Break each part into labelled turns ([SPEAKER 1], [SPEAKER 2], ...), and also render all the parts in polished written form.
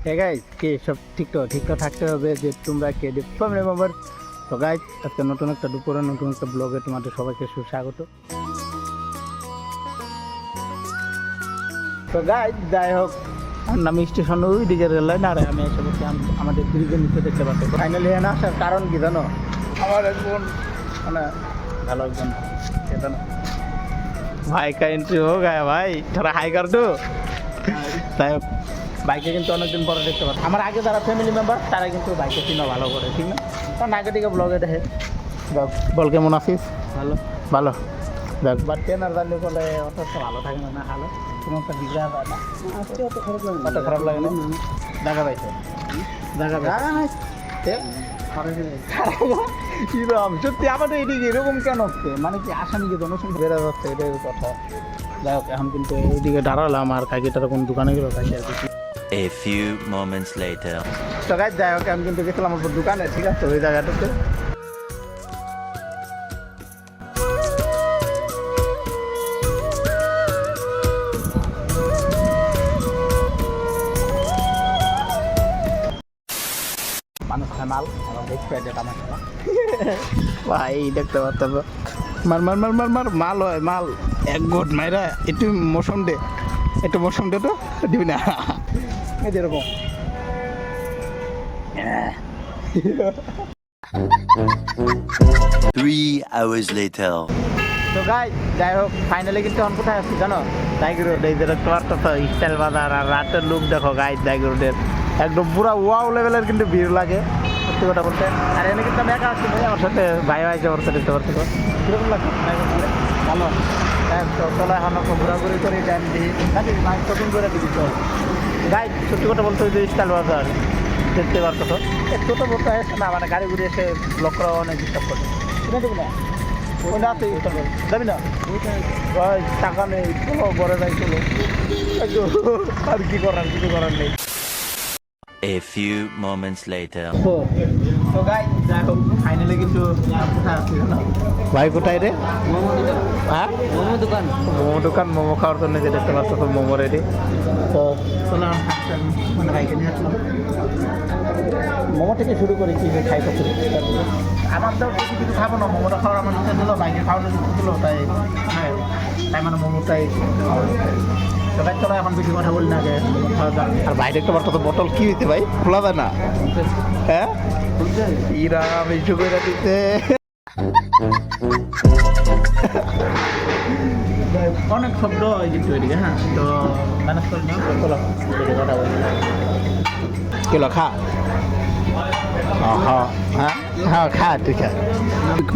[SPEAKER 1] Hey guys কে সব ঠিকঠাক থাকতে হবে যে তোমরা কে ফ্যামিলি মেম্বার। তো গাইস আজকে নতুন একটা দুপুরে নতুন একটা ব্লগে তোমাদের সবাইকে সুস্বাগত। তো গাইস যাই হোক আমি স্টেশন ওই দিকে রেল লাইন আর আমি এসে বলছি আমাদের ব্রিজের নিচে দেখতে পাচ্ছি। ফাইনালি এনে আসার কারণ কি জানো, আমার একজন মানে ভালো একজন জানো ভাই কা এন্ট্রি হো গায়া ভাই থোড়া হাই কর দো। তাই হোক বাইকে কিন্তু অনেকদিন পরে দেখতে পাচ্ছি। আমার আগে যারা ফ্যামিলি মেম্বার তারা কিন্তু বাইকে চিনো ভালো করে, ঠিক না? কারণ আগে থেকে ব্লগে দেখে। বল কেমন আছিস? ভালো ভালো দেখ বাট ট্রেনার জানলে বলে অত ভালো থাকে না। না ভালো কোনো একটা বিগ্রহ হয় না, অত খারাপ লাগে না। দেখা পাইছে সত্যি আমাদের এদিকে এরকম কেন হচ্ছে, মানে কি আসামিকে জনসংখ্যা বেড়ে যাচ্ছে, এটাই কথা। যাই হোক এখন কিন্তু এইদিকে দাঁড়ালাম আর কাকিটার কোন দোকানে গেলো কাকি আর কিছু।
[SPEAKER 2] A few moments later.
[SPEAKER 1] তো গাইস যাই হোক আমি কিন্তু গেছিলাম আমার দোকানে, ঠিক আছে? ওই জায়গাটাতে মানুষ মাল আমার দেখতে আমার ভাই দেখতে পারতাম মার মার মার মার মার মাল হয় মাল এক গোট মাইরা একটু মৌসুম দে তো দিবি না এই যেরকম
[SPEAKER 2] 3 hours later.
[SPEAKER 1] তো গাইস যাই হোক ফাইনালি কিন্তু এখন কোথায় আছি জানো? দাইগি রোড। এই যে দেখতে পারতো স্টাইল বাজার আর রাতের লুক দেখো গাইস দাইগি রোডের একদম পুরো ওয়াও লেভেলের কিন্তু ভিড় লাগে সত্যি কথা বলতে। আর এনে কিন্তু আমি একা আসছি ভাই, আমার সাথে ভাই ভাই যাওয়ার সাথে দেখতে পারছো কীরকম লাগছে? ভালো তো চলো এখন ঘোরাঘুরি করে টাইম দিই নাকি শপিং করে দিবি। চল গাইস সত্যি কথা বলতে ওই যে স্টাইল বাজার দেখতে পারতো তো একটু তো বলতে আসছে না, মানে গাড়ি ঘুরে এসে ব্লক করা অনেক ডিস্টার্ব করে, ঠিক আছে না? ওইটা আছে ইনস্টল করে যাবি না? টাকা নেই, চলো বড় যাই চলো আর কি করার, কিছু করার নেই।
[SPEAKER 2] A few moments later.
[SPEAKER 1] তো গাই যাই হোক ফাইনালি কিন্তু কোথায় আসছি জানো? ভাই কোথায় রে? হ্যাঁ মোমো দোকান মোমো খাওয়ার জন্য যে দেখতে পাচ্ছ তো মোমো রেডি। তো চলো মানে ভাইকে নিয়ে আসলাম মোমো থেকে শুরু করে কি খাই করতে। আমার তো বেশি কিছু খাবো না, মোমোটা খাওয়ার আমার ইচ্ছা ছিল, বাইকে খাওয়ানোর ইচ্ছা ছিল, তাই তাই মানে মোমোটাই সবাই। চলো এখন বেশি কথা বলি না আগে খাওয়া যাক। আর বাইরে একটা তো বোতল কি হইতে ভাই খোলা যায় না? হ্যাঁ ইরা মিশু করে দিতে অনেক শব্দ হয় কিন্তু এদিকে। হ্যাঁ তো ম্যানেজ করে নিও। চলো কথা বলি কিলো খা। হ্যাঁ হ্যাঁ হ্যাঁ খা ঠিক আছে।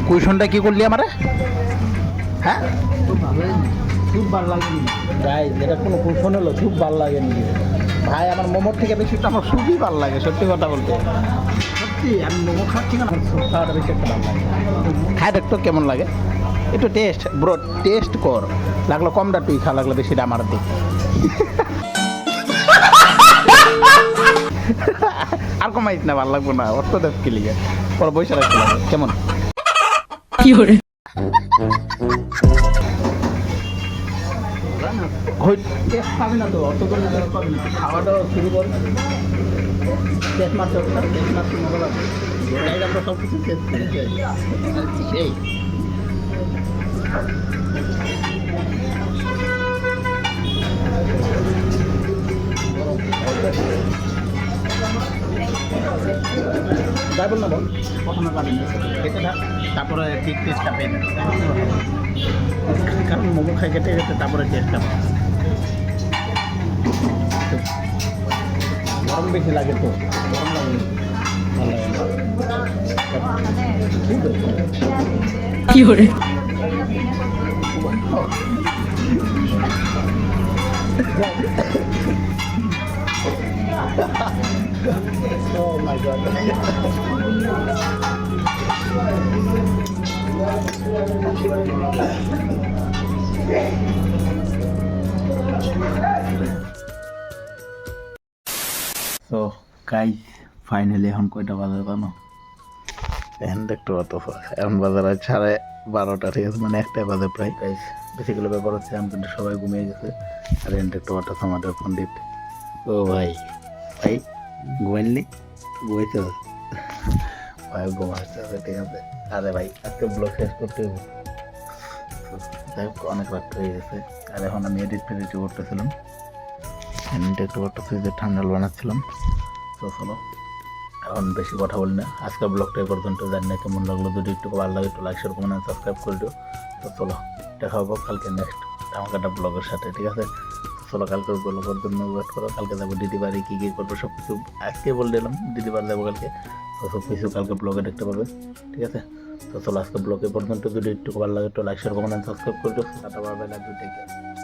[SPEAKER 1] কুইশনটা কি করলি আমারে? হ্যাঁ খুব ভালো লাগেনি ভাই, যেটা কোনো কুশন হলো খুব ভালো লাগেনি ভাই। আমার মোমোর থেকে বেশি আমার খুবই ভালো লাগে সত্যি কথা বলতে। সত্যি আমি মোমো খাচ্ছি না, আমার স্যুপ খাওয়াটা বেশি একটা ভালো লাগে। খাই দেখতো কেমন লাগে, একটু টেস্ট ব্রো টেস্ট কর। লাগলো কমটা তুই খা, লাগলো বেশিটা আমার দিক। আর কমাইস না, ভালো লাগবো না অত দেখ কি লিগে পরে বসে রাখতে লাগে কেমন কি করে টেস্ট পাবি না তো অত করে পাবি না। খাওয়া দাওয়া শুরু কর, টেস্ট মারতে হবে, টেস্ট মারতে মজা লাগবে। আমরা সব কিছু টেস্ট করেছি সেই যাই বল না বল প্রথমে পাবেন খেতে থাক, তারপরে ঠিক টেস্টটা পেয়ে নেবে। কারণ মোমো খাই খেতে খেতে তারপরে টেস্টটা পাবে। গরম বেশি লাগে তো, গরম লাগে কি করে Oh my God. So guys, finally এখন কয়টা বাজে জানো? এখন দেখতে পাচ্ছ এখন বাজার 12:30, ঠিক আছে, মানে 1টা বাজে প্রায়। গাইস বেসিক্যালি ব্যাপার হচ্ছে আমি কিন্তু সবাই ঘুমিয়ে গেছে। আর এখন দেখতে পাচ্ছ আমাদের পণ্ডিত। ও ভাই ভাই ঘুমাইনি ঘুমাইছো ভাই ঘুমাচ্ছে ঠিক আছে আরে ভাই আজকে ব্লগ শেষ করতে হবে যাই হোক অনেক রাত হয়ে গেছে আর এখন আমি এডিট করতেছিলাম একটু করতেছি যে ঠান্ডাল বানাচ্ছিলাম তো চলো এখন বেশি কথা বলি না আজকের ব্লগটা এই পর্যন্ত জানি না কেমন লাগলো যদি একটু ভালো লাগে একটু লাইক শেয়ার কমেন্ট সাবস্ক্রাইব করে দিও তো চলো দেখা হবো কালকে নেক্সট আমাকে একটা ব্লগের সাথে ঠিক আছে তো চলো কালকের ব্লগের জন্য ওয়েট করো কালকে যাবো দিদি বাড়ি কী কী করবো সব কিছু আজকে বলে দিলাম দিদি বাড়ি যাবো কালকে তো সব কিছু কালকে ব্লগে দেখতে পাবে ঠিক আছে তো চলো আজকে ব্লগে পর্যন্ত যদি একটু ভালো লাগে একটু লাইক শেয়ার কমেন্ট সাবস্ক্রাইব করে দিও tata bye bye love you take care